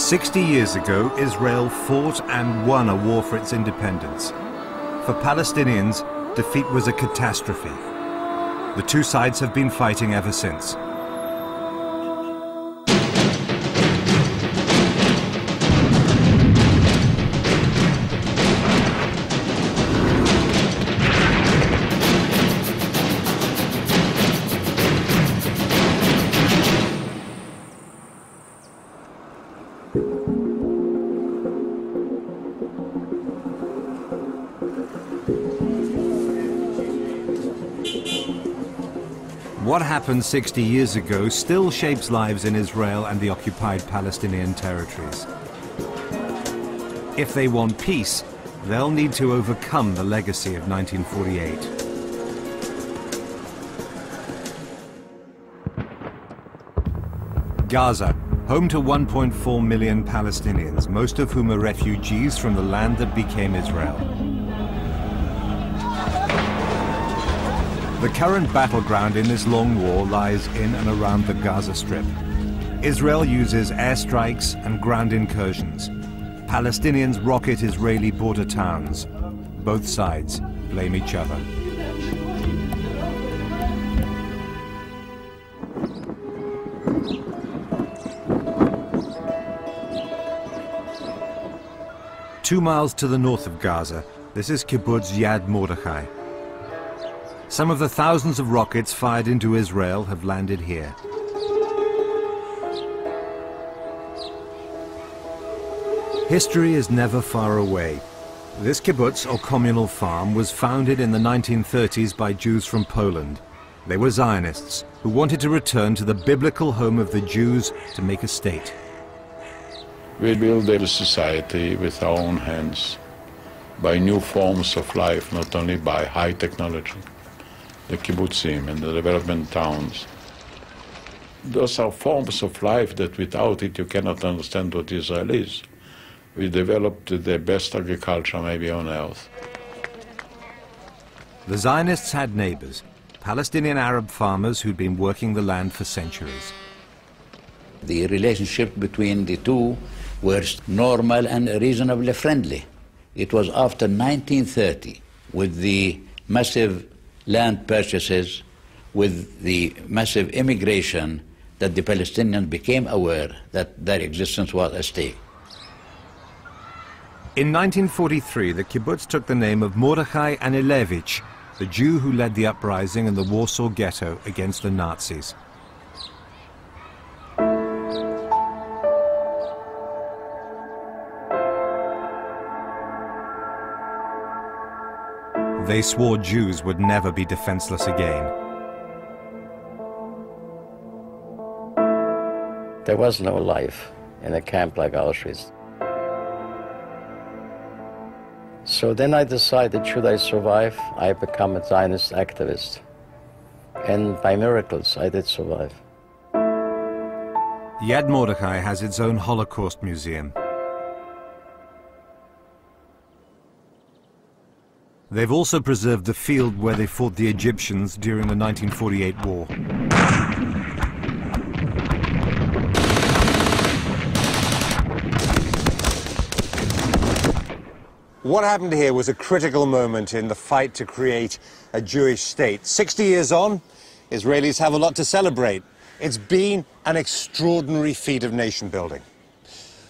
60 years ago, Israel fought and won a war for its independence. For Palestinians, defeat was a catastrophe. The two sides have been fighting ever since. What happened 60 years ago still shapes lives in Israel and the occupied Palestinian territories. If they want peace, they'll need to overcome the legacy of 1948. Gaza, home to 1.4 million Palestinians, most of whom are refugees from the land that became Israel. The current battleground in this long war lies in and around the Gaza Strip. Israel uses airstrikes and ground incursions. Palestinians rocket Israeli border towns. Both sides blame each other. Two miles to the north of Gaza, this is kibbutz Yad Mordechai. Some of the thousands of rockets fired into Israel have landed here. History is never far away. This kibbutz, or communal farm, was founded in the 1930s by Jews from Poland. They were Zionists who wanted to return to the biblical home of the Jews to make a state. We build a society with our own hands, by new forms of life, not only by high technology. The kibbutzim and the development towns. Those are forms of life that without it you cannot understand what Israel is. We developed the best agriculture maybe on earth. The Zionists had neighbors, Palestinian Arab farmers who'd been working the land for centuries. The relationship between the two was normal and reasonably friendly. It was after 1930, with the massive land purchases, with the massive immigration, that the Palestinians became aware that their existence was at stake. In 1943, the kibbutz took the name of Mordechai Anilevich, the Jew who led the uprising in the Warsaw Ghetto against the Nazis. They swore Jews would never be defenseless again. There was no life in a camp like Auschwitz. So then I decided, should I survive, I become a Zionist activist. And by miracles, I did survive. Yad Mordechai has its own Holocaust museum. They've also preserved the field where they fought the Egyptians during the 1948 war. What happened here was a critical moment in the fight to create a Jewish state. 60 years on, Israelis have a lot to celebrate. It's been an extraordinary feat of nation building.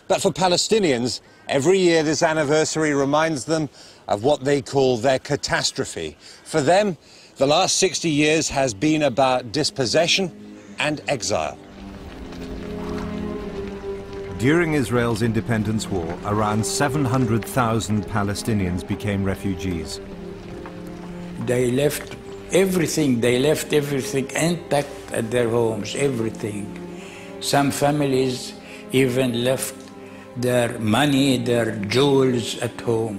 But for Palestinians, every year this anniversary reminds them of what they call their catastrophe. For them, the last 60 years has been about dispossession and exile. During Israel's independence war, around 700,000 Palestinians became refugees. They left everything intact at their homes, everything. Some families even left their money, their jewels at home,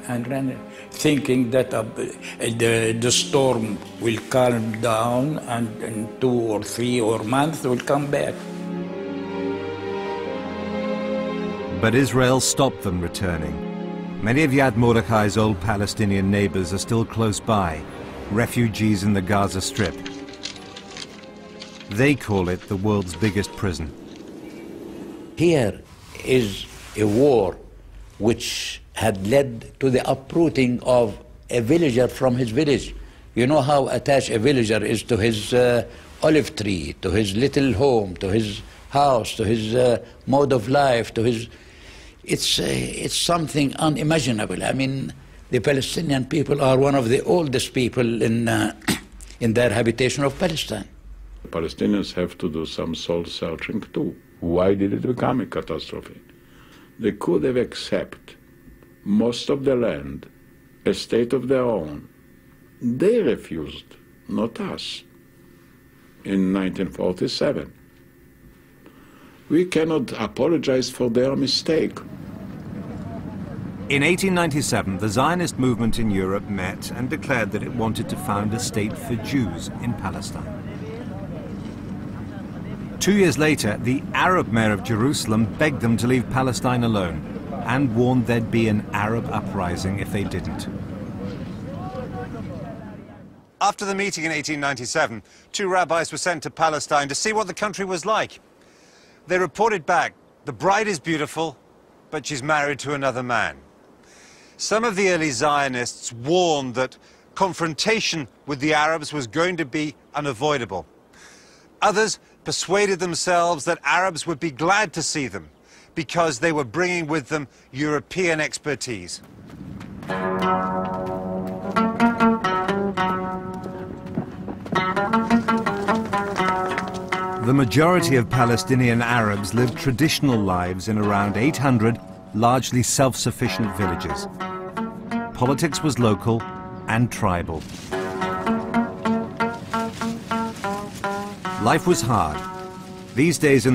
and ran thinking that the storm will calm down and in 2 or 3 or months will come back. But Israel stopped them returning. Many of Yad Mordechai's old Palestinian neighbors are still close by, refugees in the Gaza Strip. They call it the world's biggest prison. Here is a war which had led to the uprooting of a villager from his village. You know how attached a villager is to his olive tree, to his little home, to his house, to his mode of life, to his... It's something unimaginable. I mean, the Palestinian people are one of the oldest people in their habitation of Palestine. The Palestinians have to do some soul searching too. Why did it become a catastrophe? They could have accepted most of the land, a state of their own. They refused, not us, in 1947. We cannot apologize for their mistake. In 1897, the Zionist movement in Europe met and declared that it wanted to found a state for Jews in Palestine. 2 years later, the Arab mayor of Jerusalem begged them to leave Palestine alone and warned there'd be an Arab uprising if they didn't. After the meeting in 1897, 2 rabbis were sent to Palestine to see what the country was like. They reported back, the bride is beautiful, but she's married to another man. Some of the early Zionists warned that confrontation with the Arabs was going to be unavoidable. Others persuaded themselves that Arabs would be glad to see them because they were bringing with them European expertise. The majority of Palestinian Arabs lived traditional lives in around 800 largely self-sufficient villages. Politics was local and tribal. Life was hard. These days in